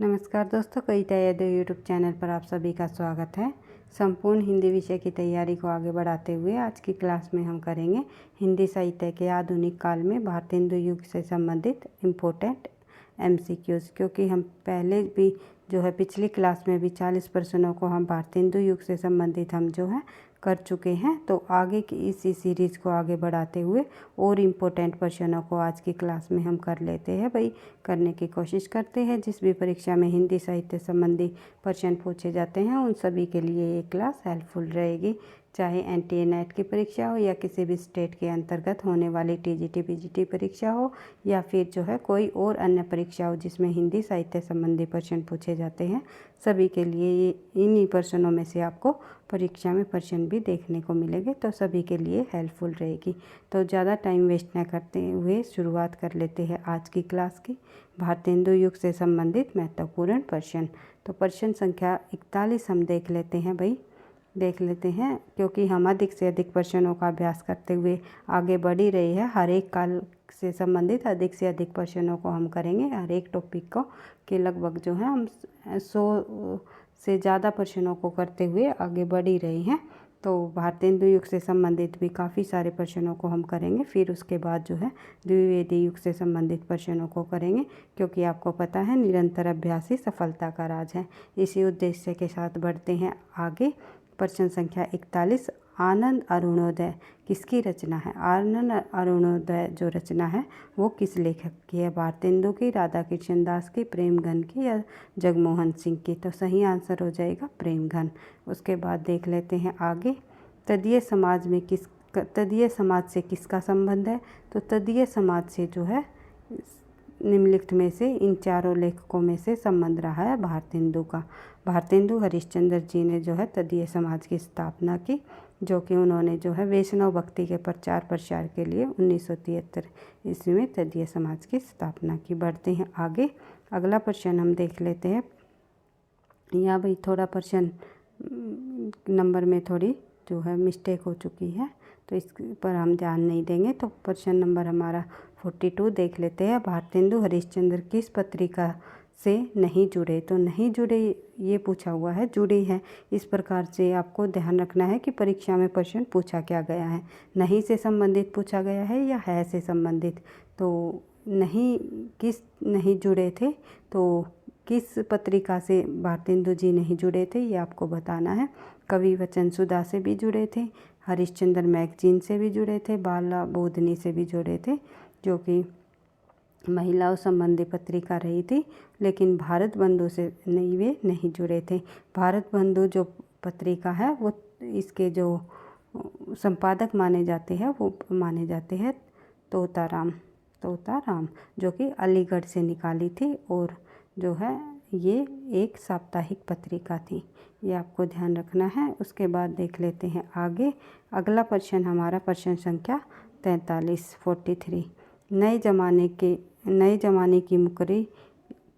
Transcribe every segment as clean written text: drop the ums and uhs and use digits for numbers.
नमस्कार दोस्तों, कविता Yadav YouTube channel पर आप सभी का स्वागत है। संपूर्ण हिंदी विषय की तैयारी को आगे बढ़ाते हुए आज की क्लास में हम करेंगे हिंदी साहित्य के आधुनिक काल में भारतेंदु युग से संबंधित इम्पोर्टेंट MCQs। क्योंकि हम पहले भी पिछली क्लास में भी 40 प्रश्नों को हम भारतेंदु युग से संबंधित हम कर चुके हैं। तो आगे की इसी सीरीज़ को आगे बढ़ाते हुए और इम्पोर्टेंट प्रश्नों को आज की क्लास में हम कर लेते हैं करने की कोशिश करते हैं। जिस भी परीक्षा में हिंदी साहित्य संबंधी प्रश्न पूछे जाते हैं उन सभी के लिए ये क्लास हेल्पफुल रहेगी, चाहे NTA नेट की परीक्षा हो या किसी भी स्टेट के अंतर्गत होने वाली TGT PGT परीक्षा हो या फिर कोई और अन्य परीक्षा हो जिसमें हिंदी साहित्य संबंधी प्रश्न पूछे जाते हैं। सभी के लिए ये इन्हीं प्रश्नों में से आपको परीक्षा में प्रश्न भी देखने को मिलेंगे, तो सभी के लिए हेल्पफुल रहेगी। तो ज़्यादा टाइम वेस्ट न करते हुए शुरुआत कर लेते हैं आज की क्लास की। भारतेंदु युग से संबंधित महत्वपूर्ण प्रश्न। तो प्रश्न संख्या 41 हम देख लेते हैं क्योंकि हम अधिक से अधिक प्रश्नों का अभ्यास करते हुए आगे बढ़ ही रहे हैं। हर एक काल से संबंधित अधिक से अधिक प्रश्नों को हम करेंगे, हर एक टॉपिक को के लगभग हम 100 से ज़्यादा प्रश्नों को करते हुए आगे बढ़ ही रहे हैं। तो भारतेंदु युग से संबंधित भी काफ़ी सारे प्रश्नों को हम करेंगे। फिर उसके बाद द्विवेदी युग से संबंधित प्रश्नों को करेंगे, क्योंकि आपको पता है निरंतर अभ्यास ही सफलता का राज है। इसी उद्देश्य के साथ बढ़ते हैं आगे। प्रश्न संख्या 41, आनंद अरुणोदय किसकी रचना है? आनंद अरुणोदय जो रचना है वो किस लेखक की है? भारतेंदु की, राधा कृष्ण दास की, प्रेमघन की या जगमोहन सिंह की? तो सही आंसर हो जाएगा प्रेमघन। उसके बाद देख लेते हैं आगे। तदीय समाज से किसका संबंध है? तो तदीय समाज से निम्नलिखित में से इन चारों लेखकों में से संबंध रहा है भारतेंदु का। भारतेंदु हरिश्चंद्र जी ने तदीय समाज की स्थापना की, जो कि उन्होंने वैष्णव भक्ति के प्रचार प्रसार के लिए 1973 ईस्वी में तदीय समाज की स्थापना की। बढ़ते हैं आगे। अगला प्रश्न हम देख लेते हैं। यहाँ थोड़ा प्रश्न नंबर में थोड़ी मिस्टेक हो चुकी है, तो इस पर हम ध्यान नहीं देंगे। तो प्रश्न नंबर हमारा 42 देख लेते हैं। भारतेंदु हरिश्चंद्र किस पत्रिका से नहीं जुड़े? तो नहीं जुड़े ये पूछा हुआ है, जुड़े हैं। इस प्रकार से आपको ध्यान रखना है कि परीक्षा में प्रश्न पूछा क्या गया है। नहीं से संबंधित पूछा गया है या है से संबंधित? तो नहीं जुड़े थे, तो किस पत्रिका से भारतेंदु जी नहीं जुड़े थे ये आपको बताना है। कवि वचन सुधा से भी जुड़े थे, हरिश्चंद्र मैगजीन से भी जुड़े थे, बाला बोधनी से भी जुड़े थे, जो कि महिलाओं संबंधी पत्रिका रही थी। लेकिन भारत बंधु से वे नहीं जुड़े थे। भारत बंधु जो पत्रिका है वो इसके जो संपादक माने जाते हैं तोताराम, जो कि अलीगढ़ से निकाली थी और ये एक साप्ताहिक पत्रिका थी। ये आपको ध्यान रखना है। उसके बाद देख लेते हैं आगे। अगला प्रश्न हमारा प्रश्न संख्या 43 नए ज़माने की मुकरी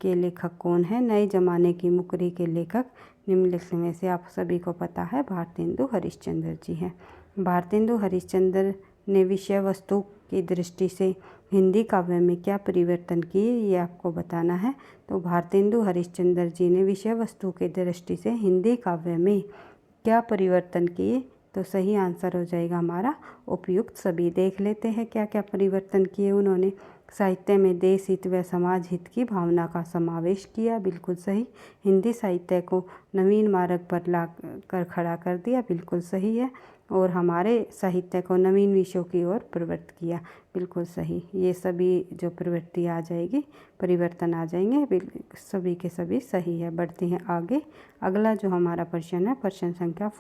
के लेखक कौन है? नए ज़माने की मुकरी के लेखक निम्नलिखित में से आप सभी को पता है भारतेंदु हरिश्चंद्र जी हैं। भारतेंदु हरिश्चंद्र ने विषय वस्तु की दृष्टि से हिंदी काव्य में क्या परिवर्तन किए ये आपको बताना है। तो भारतेंदु हरिश्चंद्र जी ने विषय वस्तु की दृष्टि से हिंदी काव्य में क्या परिवर्तन किए? तो सही आंसर हो जाएगा हमारा उपयुक्त सभी। देख लेते हैं क्या क्या परिवर्तन किए उन्होंने। साहित्य में देश हित व समाज हित की भावना का समावेश किया, बिल्कुल सही। हिंदी साहित्य को नवीन मार्ग पर ला कर खड़ा कर दिया, बिल्कुल सही है। और हमारे साहित्य को नवीन विषयों की ओर प्रवृत्त किया, बिल्कुल सही। ये सभी जो प्रवृत्ति आ जाएगी, परिवर्तन आ जाएंगे, सभी के सभी सही है। बढ़ते हैं आगे। अगला जो हमारा प्रश्न है प्रश्न संख्या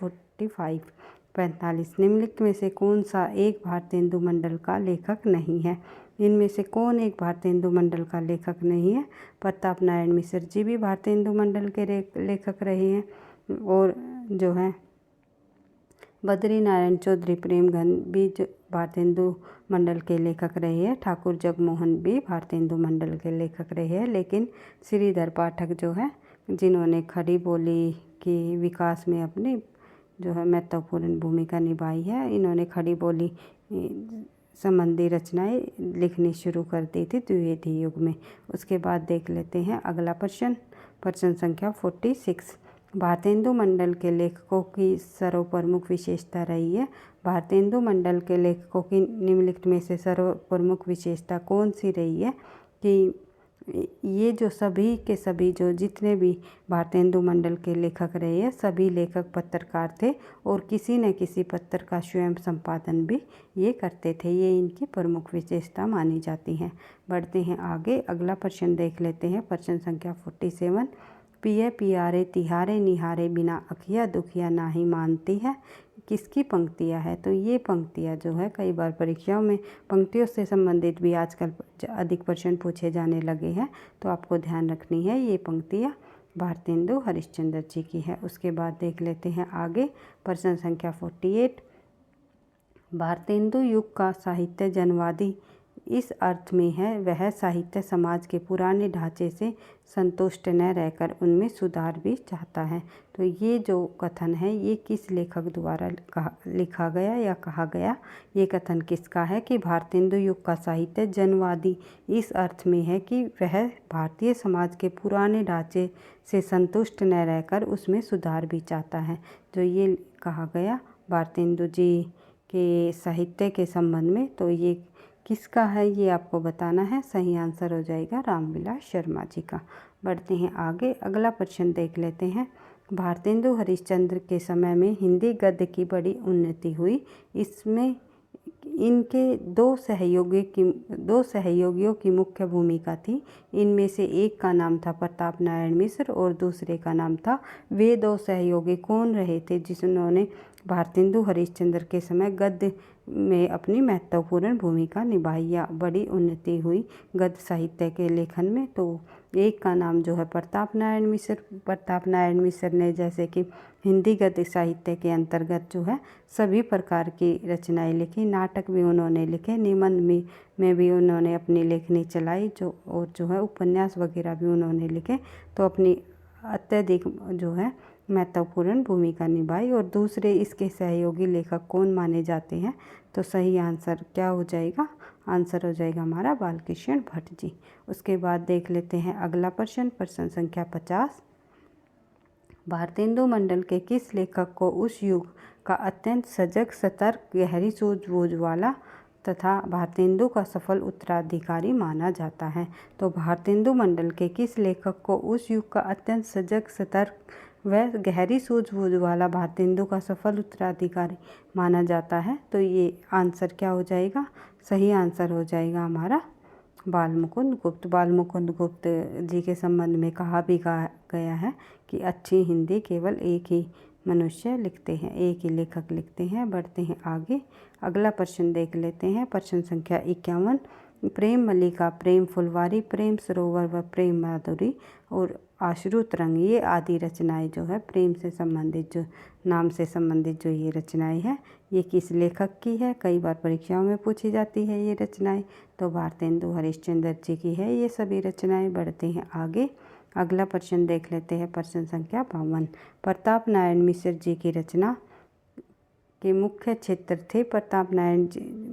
45 निम्नलिखित में से कौन सा एक भारतेंदु मंडल का लेखक नहीं है? इनमें से कौन एक भारतेंदु मंडल का लेखक नहीं है? प्रताप नारायण मिश्र जी भी भारतेंदु मंडल के लेखक रहे हैं, और बद्री नारायण चौधरी प्रेमघन भी भारतेंदु मंडल के लेखक रहे हैं। ठाकुर जगमोहन भी भारतेंदु मंडल के लेखक रहे हैं। लेकिन श्रीधर पाठक जिन्होंने खड़ी बोली के विकास में अपनी महत्वपूर्ण भूमिका निभाई है, इन्होंने खड़ी बोली संबंधी रचनाएं लिखनी शुरू कर दी थी द्विवेदी युग में। उसके बाद देख लेते हैं अगला प्रश्न प्रश्न संख्या 46। भारतेंदु मंडल के लेखकों की सर्वप्रमुख विशेषता रही है। भारतेंदु मंडल के लेखकों की निम्नलिखित में से सर्वप्रमुख विशेषता कौन सी रही है कि ये जो सभी के सभी जो जितने भी भारतेंदु मंडल के लेखक रहे हैं, सभी लेखक पत्रकार थे और किसी न किसी पत्र का स्वयं संपादन भी ये करते थे। ये इनकी प्रमुख विशेषता मानी जाती हैं। बढ़ते हैं आगे, अगला प्रश्न देख लेते हैं। प्रश्न संख्या 47। पिए पियारे तिहारे निहारे बिना अखिया दुखिया नाही मानती है, किसकी पंक्तियाँ है? तो ये पंक्तियाँ जो है कई बार परीक्षाओं में पंक्तियों से संबंधित भी आजकल अधिक प्रश्न पूछे जाने लगे हैं, तो आपको ध्यान रखनी है। ये पंक्तियाँ भारतेंदु हरिश्चंद्र जी की है। उसके बाद देख लेते हैं आगे, प्रश्न संख्या 48। भारतेंदु युग का साहित्य जनवादी इस अर्थ में है, वह साहित्य समाज के पुराने ढांचे से संतुष्ट न रहकर उनमें सुधार भी चाहता है। तो ये जो कथन है ये किस लेखक द्वारा लिखा गया या कहा गया? ये कथन किसका है कि भारतेंदु युग का साहित्य जनवादी इस अर्थ में है कि वह भारतीय समाज के पुराने ढांचे से संतुष्ट न रहकर उसमें सुधार भी चाहता है। जो ये कहा गया भारतेंदु जी के साहित्य के संबंध में, तो ये किसका है ये आपको बताना है। सही आंसर हो जाएगा रामविलास शर्मा जी का। बढ़ते हैं आगे, अगला प्रश्न देख लेते हैं। भारतेंदु हरिश्चंद्र के समय में हिंदी गद्य की बड़ी उन्नति हुई। इसमें इनके दो सहयोगियों की मुख्य भूमिका थी। इनमें से एक का नाम था प्रताप नारायण मिश्र और दूसरे का नाम था। वे दो सहयोगी कौन रहे थे जिन्होंने भारतेंदु हरिश्चंद्र के समय गद्य में अपनी महत्वपूर्ण भूमिका निभाई या बड़ी उन्नति हुई गद्य साहित्य के लेखन में? तो एक का नाम जो है प्रताप नारायण मिश्र ने जैसे कि हिंदी गद्य साहित्य के अंतर्गत जो है सभी प्रकार की रचनाएं लिखी, नाटक भी उन्होंने लिखे, निबंध में भी उन्होंने अपनी लेखनी चलाई, और जो है उपन्यास वगैरह भी उन्होंने लिखे। तो अपनी अत्यधिक जो है महत्वपूर्ण भूमिका निभाई। और दूसरे इसके सहयोगी लेखक कौन माने जाते हैं? तो सही आंसर क्या हो जाएगा? आंसर हो जाएगा हमारा बालकृष्ण भट्ट जी। उसके बाद देख लेते हैं अगला प्रश्न, प्रश्न संख्या 50। भारतेंदु मंडल के किस लेखक को उस युग का अत्यंत सजग, सतर्क, गहरी सूझबूझ वाला तथा भारतेंदु का सफल उत्तराधिकारी माना जाता है? तो भारतेंदु मंडल के किस लेखक को उस युग का अत्यंत सजग, सतर्क व गहरी सूझबूझ वाला भारतेंदु का सफल उत्तराधिकारी माना जाता है? तो ये आंसर क्या हो जाएगा? सही आंसर हो जाएगा हमारा बालमुकुंद गुप्त। बालमुकुंद गुप्त जी के संबंध में कहा भी गया है कि अच्छी हिंदी केवल एक ही मनुष्य लिखते हैं, एक ही लेखक लिखते हैं। बढ़ते हैं आगे, अगला प्रश्न देख लेते हैं। प्रश्न संख्या 51। प्रेम मल्लिका, प्रेम फुलवारी, प्रेम सरोवर व प्रेम माधुरी और आश्रुत रंग, ये आदि रचनाएं जो है प्रेम से संबंधित, जो नाम से संबंधित जो ये रचनाएं है, ये किस लेखक की है? कई बार परीक्षाओं में पूछी जाती है ये रचनाएं। तो भारतेंदु हरिश्चंद्र जी की है ये सभी रचनाएं। बढ़ते हैं आगे, अगला प्रश्न देख लेते हैं। प्रश्न संख्या 52। प्रताप नारायण मिश्र जी की रचना के मुख्य क्षेत्र थे। प्रताप नारायण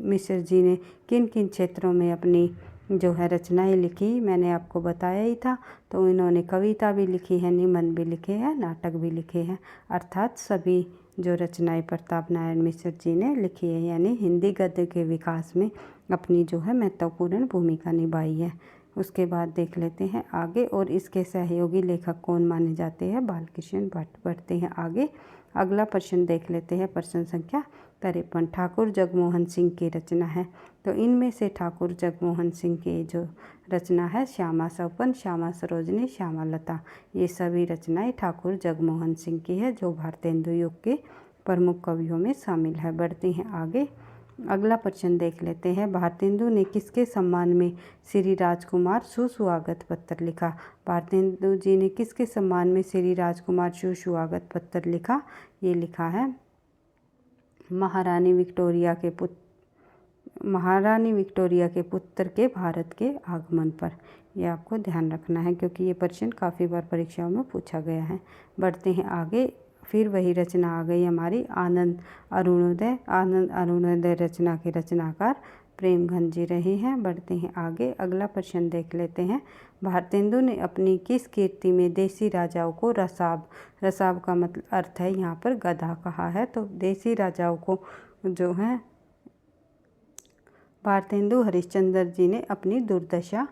मिश्र जी ने किन किन क्षेत्रों में अपनी जो है रचनाएं लिखी? मैंने आपको बताया ही था। तो इन्होंने कविता भी लिखी है, निबंध भी लिखे हैं, नाटक भी लिखे हैं। अर्थात सभी जो रचनाएं प्रताप नारायण मिश्र जी ने लिखी है, यानी हिंदी गद्य के विकास में अपनी जो है महत्वपूर्ण भूमिका निभाई है। उसके बाद देख लेते हैं आगे, और इसके सहयोगी लेखक कौन माने जाते हैं? बालकृष्ण भट्ट। बढ़ते हैं आगे, अगला प्रश्न देख लेते हैं। प्रश्न संख्या 53। ठाकुर जगमोहन सिंह की रचना है। तो इनमें से ठाकुर जगमोहन सिंह की जो रचना है श्यामा सौपन, श्यामा सरोजनी, श्यामा लता, ये सभी रचनाएं ठाकुर जगमोहन सिंह की है, जो भारतेंदु युग के प्रमुख कवियों में शामिल है। बढ़ते हैं आगे, अगला प्रश्न देख लेते हैं। भारतेंदु ने किसके सम्मान में श्री राजकुमार सुस्वागत पत्र लिखा? भारतेंदु जी ने किसके सम्मान में श्री राजकुमार सुस्वागत पत्र लिखा? ये लिखा है महारानी विक्टोरिया के पुत्र के भारत के आगमन पर। यह आपको ध्यान रखना है क्योंकि ये प्रश्न काफ़ी बार परीक्षाओं में पूछा गया है। बढ़ते हैं आगे, फिर वही रचना आ गई हमारी आनंद अरुणोदय रचना के रचनाकार प्रेमघन जी रहे हैं। बढ़ते हैं आगे, अगला प्रश्न देख लेते हैं। भारतेंदु ने अपनी किस कीर्ति में देसी राजाओं को रसाब का मतलब अर्थ है यहाँ पर गधा कहा है। तो देसी राजाओं को जो है भारतेंदु हरिश्चंद्र जी ने अपनी दुर्दशा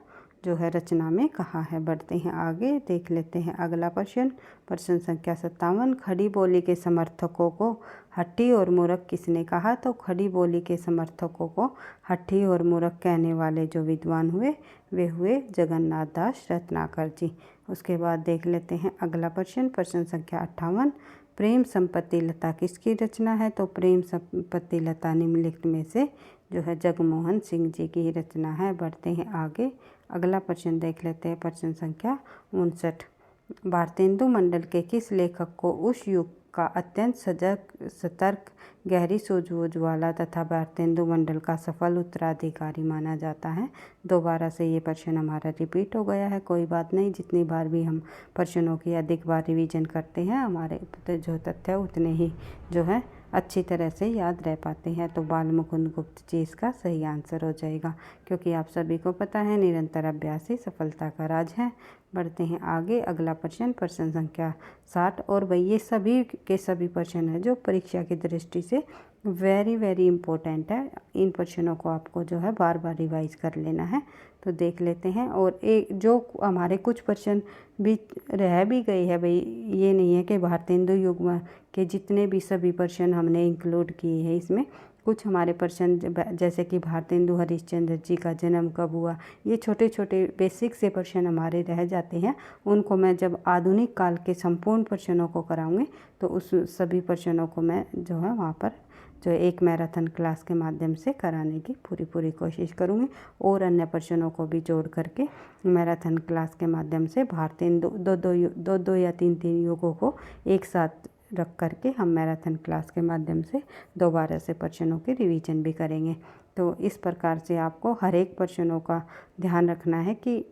जो है रचना में कहा है। बढ़ते हैं आगे, देख लेते हैं अगला प्रश्न संख्या 57। खड़ी बोली के समर्थकों को हट्टी और मूर्ख किसने कहा? तो खड़ी बोली के समर्थकों को हट्टी और मूर्ख कहने वाले जो विद्वान हुए वे हुए जगन्नाथ दास रत्नाकर जी। उसके बाद देख लेते हैं अगला प्रश्न संख्या 58। प्रेम संपत्ति लता किसकी रचना है? तो प्रेम संपत्ति लता निम्नलिखित में से जो है जगमोहन सिंह जी की रचना है। बढ़ते हैं आगे, अगला प्रश्न देख लेते हैं प्रश्न संख्या 59। भारतेंदु मंडल के किस लेखक को उस युग का अत्यंत सतर्क, गहरी सूझबूझ वाला तथा भारतेंदु मंडल का सफल उत्तराधिकारी माना जाता है? दोबारा से ये प्रश्न हमारा रिपीट हो गया है, कोई बात नहीं, जितनी बार भी हम प्रश्नों की अधिक बार रिवीजन करते हैं हमारे जो तथ्य उतने ही जो है अच्छी तरह से याद रह पाते हैं। तो बाल मुकुंद गुप्त जी इसका सही आंसर हो जाएगा, क्योंकि आप सभी को पता है निरंतर अभ्यास ही सफलता का राज है। बढ़ते हैं आगे, अगला प्रश्न संख्या 60। और भाई ये सभी के सभी प्रश्न है जो परीक्षा की दृष्टि से वेरी इम्पोर्टेंट है। इन प्रश्नों को आपको जो है बार बार रिवाइज कर लेना है। तो देख लेते हैं, और एक जो हमारे कुछ प्रश्न भी रह भी गए हैं भाई, ये नहीं है कि भारतेंदु युग में के जितने भी सभी प्रश्न हमने इंक्लूड किए हैं इसमें। कुछ हमारे प्रश्न जैसे कि भारतेंदु हरिश्चंद्र जी का जन्म कब हुआ, ये छोटे छोटे बेसिक से प्रश्न हमारे रह जाते हैं। उनको मैं जब आधुनिक काल के संपूर्ण प्रश्नों को कराऊंगी तो उस सभी प्रश्नों को मैं जो है वहाँ पर जो एक मैराथन क्लास के माध्यम से कराने की पूरी कोशिश करूँगी, और अन्य प्रश्नों को भी जोड़ करके मैराथन क्लास के माध्यम से भारतेंदु दो या तीन युगों को एक साथ रख करके हम मैराथन क्लास के माध्यम से दोबारा से प्रश्नों की रिवीजन भी करेंगे। तो इस प्रकार से आपको हर एक प्रश्नों का ध्यान रखना है कि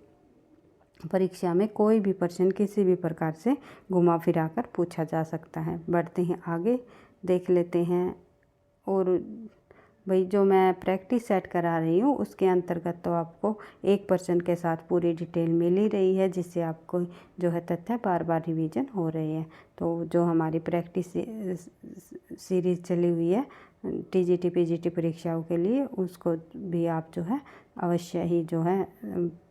परीक्षा में कोई भी प्रश्न किसी भी प्रकार से घुमा फिरा कर पूछा जा सकता है। बढ़ते हैं आगे, देख लेते हैं, और भाई जो मैं प्रैक्टिस सेट करा रही हूँ उसके अंतर्गत तो आपको एक प्रश्न के साथ पूरी डिटेल मिल ही रही है, जिससे आपको जो है तथ्य बार बार रिवीजन हो रहे हैं। तो जो हमारी प्रैक्टिस सीरीज़ चली हुई है टीजीटी पीजीटी परीक्षाओं के लिए, उसको भी आप जो है अवश्य ही जो है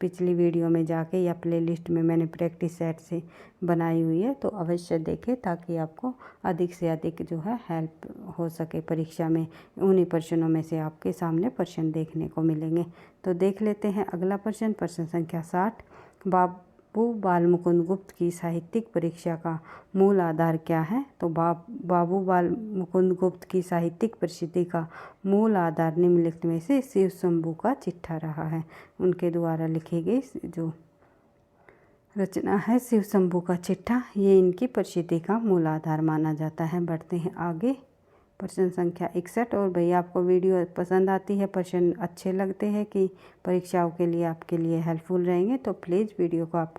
पिछली वीडियो में जाके या प्लेलिस्ट में मैंने प्रैक्टिस सेट से बनाई हुई है, तो अवश्य देखें ताकि आपको अधिक से अधिक जो है हेल्प हो सके परीक्षा में। उन्हीं प्रश्नों में से आपके सामने प्रश्न देखने को मिलेंगे। तो देख लेते हैं अगला प्रश्न संख्या 60। बाबू बाल मुकुंद गुप्त की साहित्यिक परीक्षा का मूल आधार क्या है? तो बाबू बाल मुकुंद गुप्त की साहित्यिक प्रसिद्धि का मूल आधार निम्नलिखित में से शिव शंभू का चिट्ठा रहा है। उनके द्वारा लिखी गई जो रचना है शिव शंभू का चिट्ठा, ये इनकी प्रसिद्धि का मूल आधार माना जाता है। बढ़ते हैं आगे, प्रश्न संख्या 61। और भैया आपको वीडियो पसंद आती है, प्रश्न अच्छे लगते हैं कि परीक्षाओं के लिए आपके लिए हेल्पफुल रहेंगे, तो प्लीज़ वीडियो को आप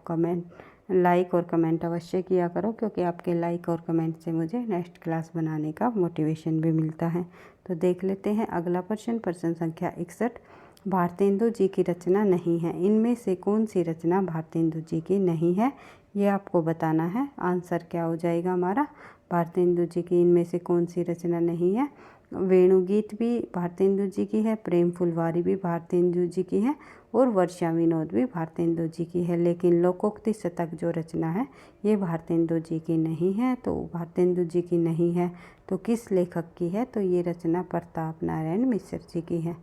लाइक और कमेंट अवश्य किया करो, क्योंकि आपके लाइक और कमेंट से मुझे नेक्स्ट क्लास बनाने का मोटिवेशन भी मिलता है। तो देख लेते हैं अगला प्रश्न संख्या 61। भारतेंदु जी की रचना नहीं है, इनमें से कौन सी रचना भारतेंदु जी की नहीं है, ये आपको बताना है। आंसर क्या हो जाएगा हमारा? भारतेंदु जी की इनमें से कौन सी रचना नहीं है? वेणुगीत भी भारतेंदु जी की है, प्रेम फुलवारी भी भारतेंदु जी की है, और वर्षा विनोद भी भारतेंदु जी की है। लेकिन लोकोक्ति शतक जो रचना है ये भारतेंदु जी की नहीं है। तो भारतेंदु जी की नहीं है तो किस लेखक की है? तो ये रचना प्रताप नारायण मिश्र जी की है।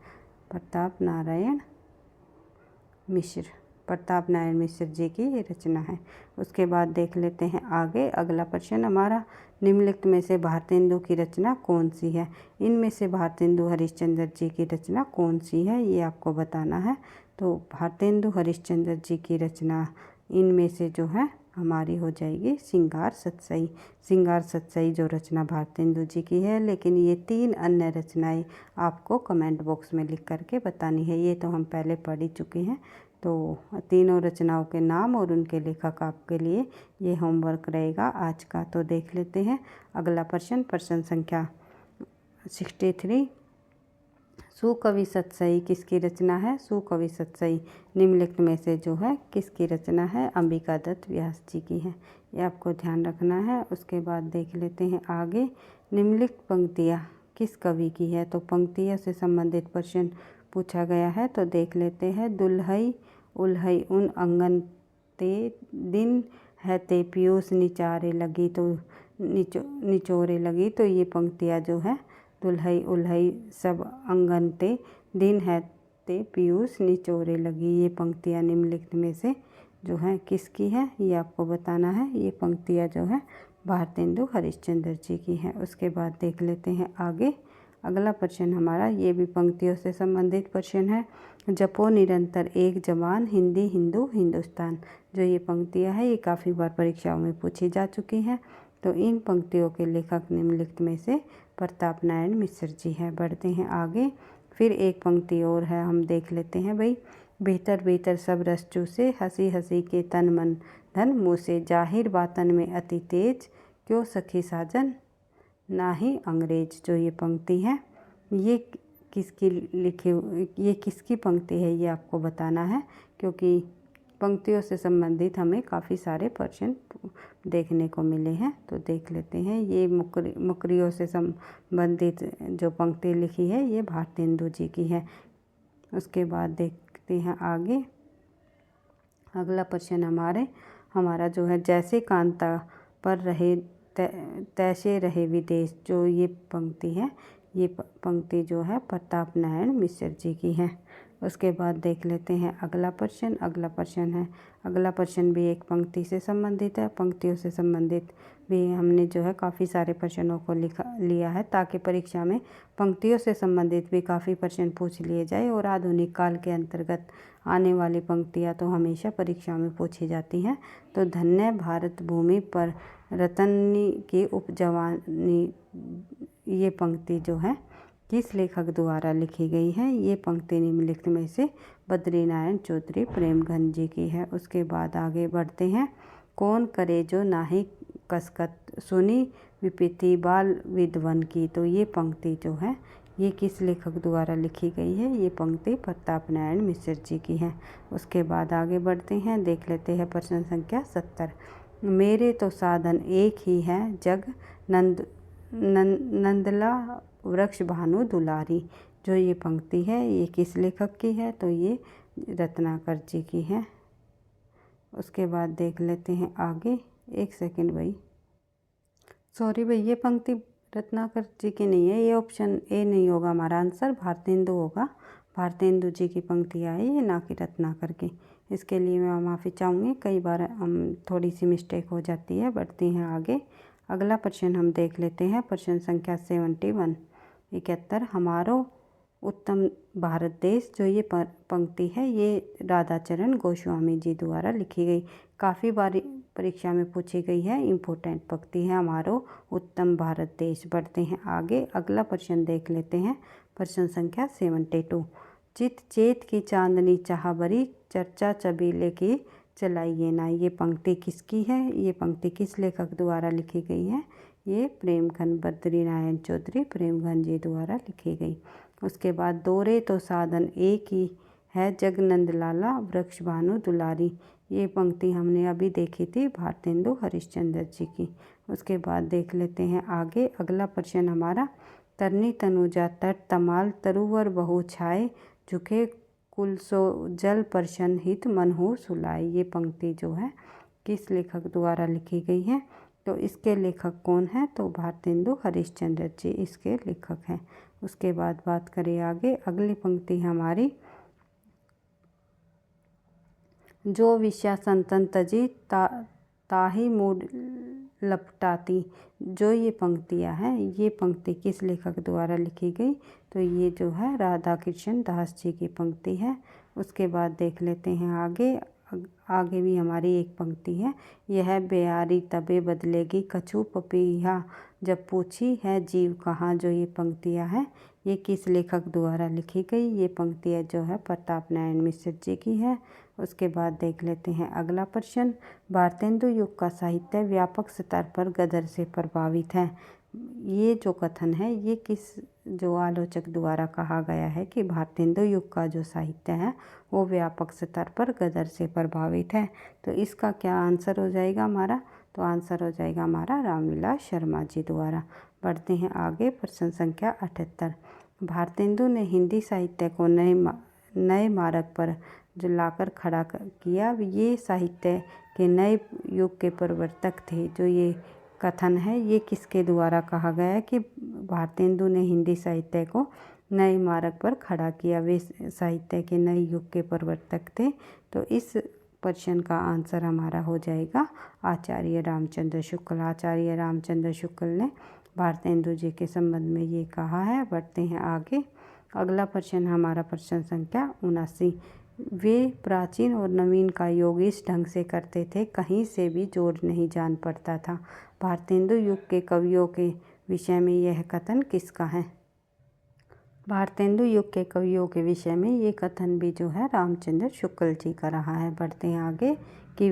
प्रताप नारायण मिश्र जी की ये रचना है। उसके बाद देख लेते हैं आगे, अगला प्रश्न हमारा, निम्नलिखित में से भारतेंदु की रचना कौन सी है? इनमें से भारतेंदु हरिश्चंद्र जी की रचना कौन सी है, ये आपको बताना है। तो भारतेंदु हरिश्चंद्र जी की रचना इनमें से जो है हमारी हो जाएगी सिंगार सतसई जो रचना भारतेंदु जी की है। लेकिन ये 3 अन्य रचनाएं आपको कमेंट बॉक्स में लिख करके बतानी है। ये तो हम पहले पढ़ ही चुके हैं, तो तीनों रचनाओं के नाम और उनके लेखक आपके लिए ये होमवर्क रहेगा आज का। तो देख लेते हैं अगला प्रश्न संख्या 63। सुकवि सतसई किसकी रचना है? सुकवि सतसई निम्नलिखित में से जो है किसकी रचना है? अंबिका दत्त व्यास जी की है। ये आपको ध्यान रखना है। उसके बाद देख लेते हैं आगे, निम्नलिखित पंक्तियाँ किस कवि की है? तो पंक्तियों से संबंधित प्रश्न पूछा गया है, तो देख लेते हैं। दुल्हई उल्हई उन अंगन ते दिन है ते पीयूष निचारे लगी, तो निचोरे लगी। तो ये पंक्तियाँ जो है, दुल्हई उल्हई सब अंगन ते दिन है ते पीयूष निचोरे लगी, ये पंक्तियाँ निम्नलिखित में से जो है किसकी है? ये आपको बताना है। ये पंक्तियाँ जो है भारतेंदु हरिश्चंद्र जी की है। उसके बाद देख लेते हैं आगे, अगला प्रश्न हमारा ये भी पंक्तियों से संबंधित प्रश्न है। जपो निरंतर एक जवान हिंदी हिंदू हिंदुस्तान, जो ये पंक्तियाँ है ये काफ़ी बार परीक्षाओं में पूछी जा चुकी है। तो इन पंक्तियों के लेखक निम्नलिखित में से प्रताप नारायण मिश्र जी हैं। बढ़ते हैं आगे, फिर एक पंक्ति और है, हम देख लेते हैं भाई। बेहतर बेहतर सब रस चूसे हंसी हंसी के तन मन धन मुँह से, जाहिर बातन में अति तेज क्यों सखी साजन नाही अंग्रेज। जो ये पंक्ति है ये किसकी लिखी, ये किसकी पंक्ति है ये आपको बताना है, क्योंकि पंक्तियों से संबंधित हमें काफ़ी सारे प्रश्न देखने को मिले हैं। तो देख लेते हैं, ये मुकरियों से संबंधित जो पंक्ति लिखी है ये भारतेंदु जी की है। उसके बाद देखते हैं आगे, अगला प्रश्न हमारा जो है, जैसे कांता पर रहे तैसे रहे विदेश, जो ये पंक्ति है ये पंक्ति जो है प्रताप नारायण मिश्र जी की है। उसके बाद देख लेते हैं अगला प्रश्न। अगला प्रश्न भी एक पंक्ति से संबंधित है। पंक्तियों से संबंधित भी हमने जो है काफ़ी सारे प्रश्नों को लिया है, ताकि परीक्षा में पंक्तियों से संबंधित भी काफ़ी प्रश्न पूछ लिए जाए। और आधुनिक काल के अंतर्गत आने वाली पंक्तियाँ तो हमेशा परीक्षा में पूछी जाती हैं। तो धन्य भारत भूमि पर रतनी की उपजवानी, ये पंक्ति जो है किस लेखक द्वारा लिखी गई है? ये पंक्ति निम्नलिखित में से बद्रीनारायण चौधरी प्रेमगंज जी की है। उसके बाद आगे बढ़ते हैं, कौन करे जो नाहि कसकत सुनी विपत्ति बाल विद्वन की। तो ये पंक्ति जो है ये किस लेखक द्वारा लिखी गई है? ये पंक्ति प्रताप नारायण मिश्र जी की है। उसके बाद आगे बढ़ते हैं, देख लेते हैं प्रश्न संख्या 70। मेरे तो साधन एक ही है जग नंदला वृक्ष भानु दुलारी। जो ये पंक्ति है ये किस लेखक की है? तो ये रत्नाकर जी की है। उसके बाद देख लेते हैं आगे, एक सेकंड भाई, सॉरी भाई, ये पंक्ति रत्नाकर जी की नहीं है, ये ऑप्शन ए नहीं होगा हमारा आंसर, भारतेंदु होगा। भारतेंदु जी की पंक्तियाँ है ये, ना कि रत्नाकर की। इसके लिए मैं माफ़ी चाहूँगी, कई बार हम थोड़ी सी मिस्टेक हो जाती है। बढ़ते हैं आगे, अगला प्रश्न हम देख लेते हैं, प्रश्न संख्या 71। हमारो उत्तम भारत देश, जो ये पंक्ति है ये राधाचरण गोस्वामी जी द्वारा लिखी गई, काफ़ी बार परीक्षा में पूछी गई है, इम्पोर्टेंट पंक्ति है, हमारो उत्तम भारत देश। बढ़ते हैं आगे, अगला प्रश्न देख लेते हैं, प्रश्न संख्या 72। चित चेत की चांदनी चाह बरी, चर्चा चबीले की चलाइए ना। ये पंक्ति किसकी है? ये पंक्ति किस लेखक द्वारा लिखी गई है? ये प्रेमगंज बद्रीनारायण चौधरी प्रेमगंज जी द्वारा लिखी गई। उसके बाद, दोरे तो साधन एक ही है जग नंदलाला वृक्ष भानु दुलारी। ये पंक्ति हमने अभी देखी थी, भारतेंदु हरिश्चंद्र जी की। उसके बाद देख लेते हैं आगे, अगला प्रश्न हमारा, तरनी तनुजा तट तमाल तरुवर बहु छाए, झुके कुल सो जल पर्शन हित मन हो सुलाए। ये पंक्ति जो है किस लेखक द्वारा लिखी गई है? तो इसके लेखक कौन है? तो भारतेंदु हरिश्चंद्र जी इसके लेखक हैं। उसके बाद बात करें आगे, अगली पंक्ति हमारी, जो विषया संतन तजी ताही मूड लपटाती। जो ये पंक्तियाँ हैं ये पंक्ति किस लेखक द्वारा लिखी गई? तो ये जो है राधा कृष्ण दास जी की पंक्ति है। उसके बाद देख लेते हैं आगे भी हमारी एक पंक्ति है, यह बेयारी तबे बदलेगी कछु पपीहा जब पूछी है जीव कहाँ। जो ये पंक्तियाँ हैं ये किस लेखक द्वारा लिखी गई? ये पंक्तियाँ जो है प्रताप नारायण मिश्र जी की है। उसके बाद देख लेते हैं अगला प्रश्न, भारतेंदु युग का साहित्य व्यापक स्तर पर गदर से प्रभावित है। ये जो कथन है ये किस जो आलोचक द्वारा कहा गया है कि भारतेंदु युग का जो साहित्य है वो व्यापक स्तर पर गदर से प्रभावित है। तो इसका क्या आंसर हो जाएगा हमारा? तो आंसर हो जाएगा हमारा रामविलास शर्मा जी द्वारा। बढ़ते हैं आगे, प्रश्न संख्या 78। भारतेंदु ने हिंदी साहित्य को नए मार्ग पर जो लाकर खड़ा किया, ये साहित्य के नए युग के प्रवर्तक थे। जो ये कथन है ये किसके द्वारा कहा गया है कि भारतेंदु ने हिंदी साहित्य को नए मार्ग पर खड़ा किया, वे साहित्य के नए युग के प्रवर्तक थे। तो इस प्रश्न का आंसर हमारा हो जाएगा आचार्य रामचंद्र शुक्ल। आचार्य रामचंद्र शुक्ल ने भारतेंदु जी के संबंध में ये कहा है। बढ़ते हैं आगे, अगला प्रश्न हमारा प्रश्न संख्या 79। वे प्राचीन और नवीन का योग इस ढंग से करते थे, कहीं से भी जोड़ नहीं जान पड़ता था। भारतेंदु युग के कवियों के विषय में यह कथन किसका है? भारतेंदु युग के कवियों के विषय में ये कथन भी जो है रामचंद्र शुक्ल जी का रहा है। बढ़ते हैं आगे कि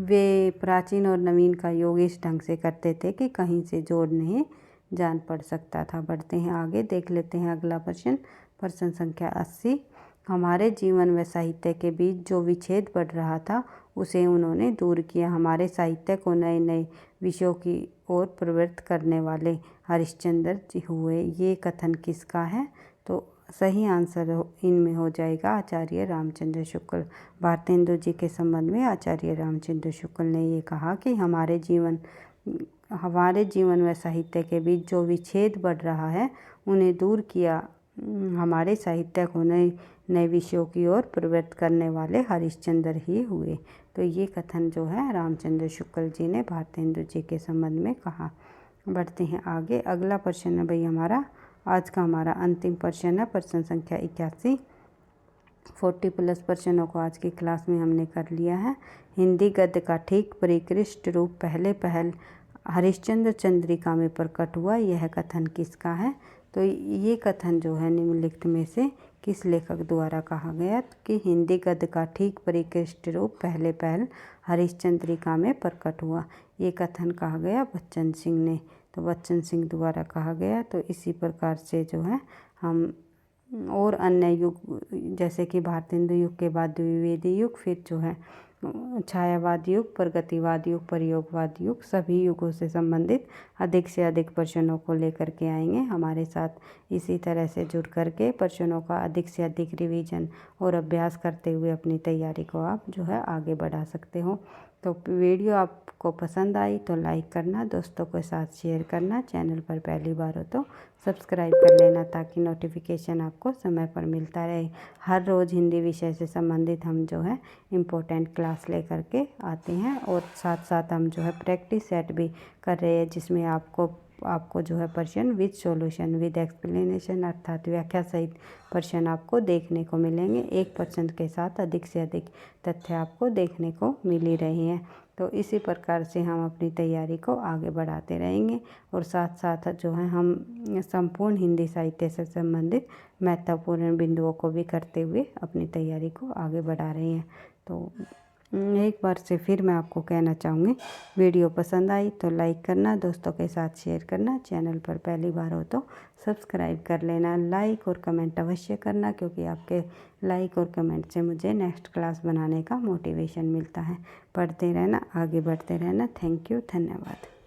वे प्राचीन और नवीन का योग इस ढंग से करते थे कि कहीं से जोड़ नहीं जान पड़ सकता था। बढ़ते हैं आगे, देख लेते हैं अगला प्रश्न, प्रश्न संख्या 80। हमारे जीवन व साहित्य के बीच जो विच्छेद बढ़ रहा था उसे उन्होंने दूर किया। हमारे साहित्य को नए नए विषयों की ओर प्रवृत्त करने वाले हरिश्चंद्र जी हुए। ये कथन किसका है? तो सही आंसर इनमें हो जाएगा आचार्य रामचंद्र शुक्ल। भारतेंदु जी के संबंध में आचार्य रामचंद्र शुक्ल ने ये कहा कि हमारे जीवन व साहित्य के बीच जो विच्छेद बढ़ रहा है उन्हें दूर किया। हमारे साहित्य को नए नए विषयों की ओर प्रवृत्त करने वाले हरिश्चंद्र ही हुए। तो ये कथन जो है रामचंद्र शुक्ल जी ने भारतेंदु जी के संबंध में कहा। बढ़ते हैं आगे, अगला प्रश्न है भाई हमारा आज का हमारा अंतिम प्रश्न है प्रश्न संख्या 81। 40+ प्रश्नों को आज की क्लास में हमने कर लिया है। हिंदी गद्य का ठीक परिष्कृत रूप पहल हरिश्चंद्र चंद्रिका में प्रकट हुआ, यह कथन किसका है? तो ये कथन जो है निम्नलिखित में से किस लेखक द्वारा कहा गया कि हिंदी गद्य का ठीक परिष्कृत रूप पहल हरिश्चंद्रिका में प्रकट हुआ? ये कथन कहा गया बच्चन सिंह ने। तो बच्चन सिंह द्वारा कहा गया। तो इसी प्रकार से जो है हम और अन्य युग जैसे कि भारतेंदु युग के बाद द्विवेदी युग, फिर जो है छायावाद युग, प्रगतिवाद युग, प्रयोगवाद युग, सभी युगों से संबंधित अधिक से अधिक प्रश्नों को लेकर के आएंगे। हमारे साथ इसी तरह से जुड़ करके प्रश्नों का अधिक से अधिक रिवीजन और अभ्यास करते हुए अपनी तैयारी को आप जो है आगे बढ़ा सकते हो। तो वीडियो आपको पसंद आई तो लाइक करना, दोस्तों के साथ शेयर करना, चैनल पर पहली बार हो तो सब्सक्राइब कर लेना ताकि नोटिफिकेशन आपको समय पर मिलता रहे। हर रोज़ हिंदी विषय से संबंधित हम जो है इम्पोर्टेंट क्लास लेकर के आते हैं और साथ साथ हम जो है प्रैक्टिस सेट भी कर रहे हैं जिसमें आपको जो है प्रश्न विद सॉल्यूशन विद एक्सप्लेनेशन अर्थात व्याख्या सहित प्रश्न आपको देखने को मिलेंगे। एक प्रश्न के साथ अधिक से अधिक तथ्य आपको देखने को मिल ही रहे हैं। तो इसी प्रकार से हम अपनी तैयारी को आगे बढ़ाते रहेंगे और साथ साथ जो है हम संपूर्ण हिंदी साहित्य से संबंधित महत्वपूर्ण बिंदुओं को भी करते हुए अपनी तैयारी को आगे बढ़ा रहे हैं। तो एक बार से फिर मैं आपको कहना चाहूँगी, वीडियो पसंद आई तो लाइक करना, दोस्तों के साथ शेयर करना, चैनल पर पहली बार हो तो सब्सक्राइब कर लेना, लाइक और कमेंट अवश्य करना क्योंकि आपके लाइक और कमेंट से मुझे नेक्स्ट क्लास बनाने का मोटिवेशन मिलता है। पढ़ते रहना, आगे बढ़ते रहना। थैंक यू, धन्यवाद।